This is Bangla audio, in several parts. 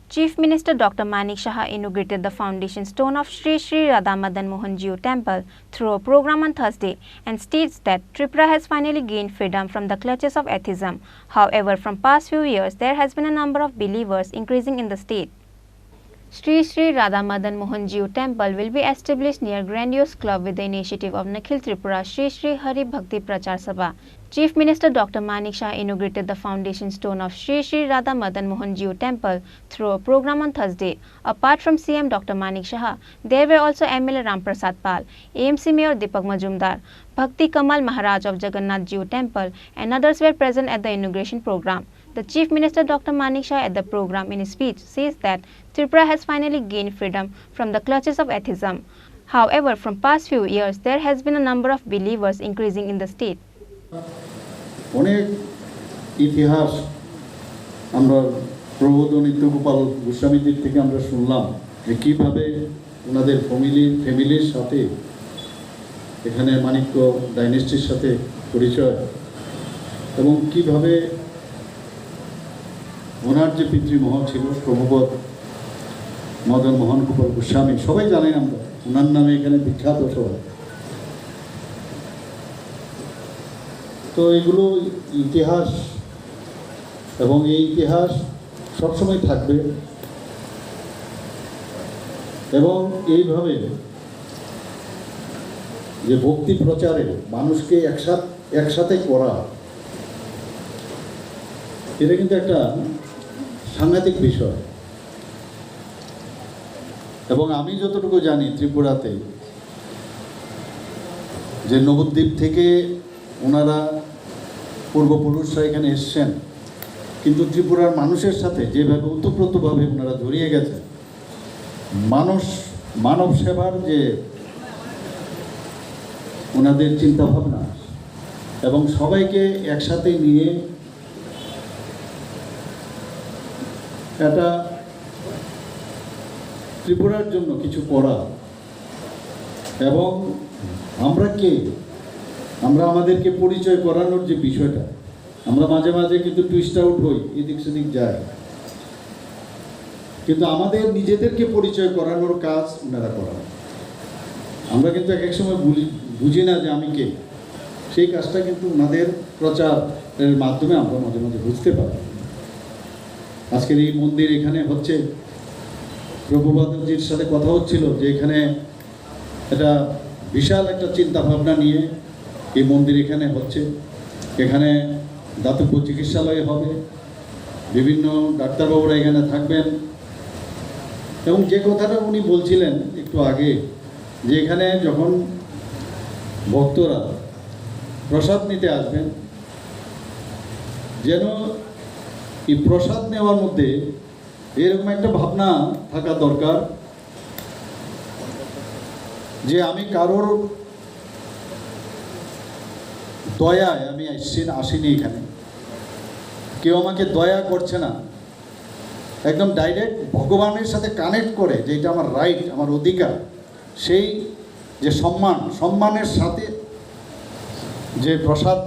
Chief Minister Dr.Manik Saha inaugurated the foundation stone of Sri Sri Radha Madan Mohan Jiu Temple through a program on Thursday and states that Tripura has finally gained freedom from the clutches of atheism. However, from past few years, there has been a number of believers increasing in the state. Sri Sri Radha Madan Mohan Jiu Temple will be established near grandiose club with the initiative of Nikhil Tripura Sri Sri Hari Bhakti Prachar Sabha. Chief Minister Dr. Manik Saha inaugurated the foundation stone of Sri Sri Radha Madan Mohan Jiu Temple through a program on Thursday. Apart from CM Dr.Manik Saha, there were also MLA Ram Prasad Pal, AMC Mayor Deepak Majumdar, Bhakti Kamal Maharaj of Jagannath Jiu Temple and others were present at the inauguration program. The Chief Minister Dr. Manik Saha at the program in his speech says that Tripura has finally gained freedom from the clutches of atheism. However, from past few years, there has been a number of believers increasing in the state. অনেক ইতিহাস আমরা প্রবোধ নিত্যগোপাল গোস্বামীদের থেকে আমরা শুনলাম যে কীভাবে ওনাদের ফ্যামিলির সাথে এখানে মানিক্য ডাইনেস্টির সাথে পরিচয় এবং কীভাবে ওনার যে পিতৃমহ ছিল প্রভুপদ মদন মোহন গোপাল গোস্বামী সবাই জানেন আমরা ওনার নামে এখানে বিখ্যাত সবাই। তো এগুলো ইতিহাস এবং এই ইতিহাস সবসময় থাকবে এবং এইভাবে যে ভক্তি প্রচারে মানুষকে একসাথে করা এটা কিন্তু একটা সাংঘাতিক বিষয় এবং আমি যতটুকু জানি ত্রিপুরাতে যে নবদ্বীপ থেকে ওনারা পূর্বপুরুষরা এখানে এসছেন কিন্তু ত্রিপুরার মানুষের সাথে যেভাবে ওতপ্রোতভাবে ওনারা জড়িয়ে গেছেন মানব সেবার যে ওনাদের চিন্তাভাবনা এবং সবাইকে একসাথে নিয়ে এটা ত্রিপুরার জন্য কিছু করা এবং আমরা আমাদেরকে পরিচয় করানোর যে বিষয়টা আমরা মাঝে মাঝে কিন্তু টুইস্ট আউট হই এদিক সেদিক যায় কিন্তু আমাদের নিজেদেরকে পরিচয় করানোর কাজ ওনারা করান। আমরা কিন্তু এক সময় বুঝি না যে আমি কে, সেই কাজটা কিন্তু ওনাদের প্রচারের মাধ্যমে আমরা মাঝে মাঝে বুঝতে পারি। আজকের এই মন্দির এখানে হচ্ছে প্রভুপাদজির সাথে কথা হচ্ছিল যে এখানে এটা বিশাল একটা চিন্তা ভাবনা নিয়ে এই মন্দির এখানে হচ্ছে। এখানে দাতব্য চিকিৎসালয় হবে, বিভিন্ন ডাক্তারবাবুরা এখানে থাকবেন এবং যে কথাটা উনি বলছিলেন একটু আগে যে এখানে যখন ভক্তরা প্রসাদ নিতে আসবেন যেন এই প্রসাদ নেওয়ার মধ্যে এরকম একটা ভাবনা থাকা দরকার যে আমি কারোর দয়ায় আমি আসিনি, এখানে কেউ আমাকে দয়া করছে না, একদম ডাইরেক্ট ভগবানের সাথে কানেক্ট করে যে এটা আমার রাইট, আমার অধিকার, সেই যে সম্মানের সাথে যে প্রসাদ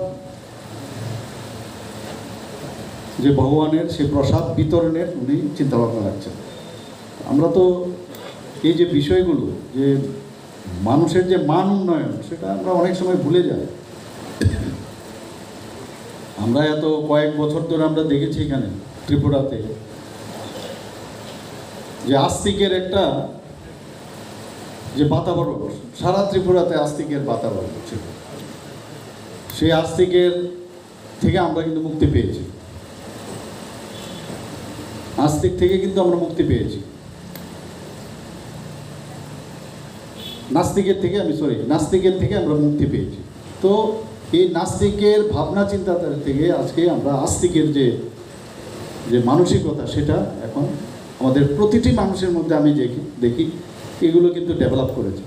যে ভগবানের সেই প্রসাদ বিতরণের উনি চিন্তাভাবনা রাখছেন। আমরা তো এই যে বিষয়গুলো যে মানুষের যে মান উন্নয়ন সেটা আমরা অনেক সময় ভুলে যাই। আমরা এত কয়েক বছর ধরে আমরা দেখেছি এখানে ত্রিপুরাতে যে আস্তিকের একটা যে বাতাবরণ, সারা ত্রিপুরাতে আস্তিকের বাতাবরণ ছিল, সেই আস্তিকের থেকে আমরা কিন্তু মুক্তি পেয়েছি, আস্তিক থেকে কিন্তু আমরা মুক্তি পেয়েছি, নাস্তিকের থেকে আমরা মুক্তি পেয়েছি। তো এই নাস্তিকের ভাবনা চিন্তাধারা থেকে আজকে আমরা আস্তিকের যে মানসিকতা সেটা এখন আমাদের প্রতিটি মানুষের মধ্যে আমি দেখি এগুলো কিন্তু ডেভেলপ করেছে।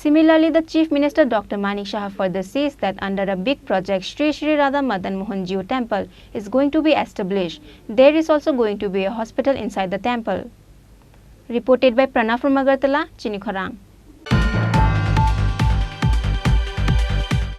Similarly, the Chief Minister Dr. Manik Saha further says that under a big project, Sri Sri Radha Madan Mohan Jiu Temple is going to be established. There is also going to be a hospital inside the temple. Reported by Pranav from Agartala, Chini Khorang.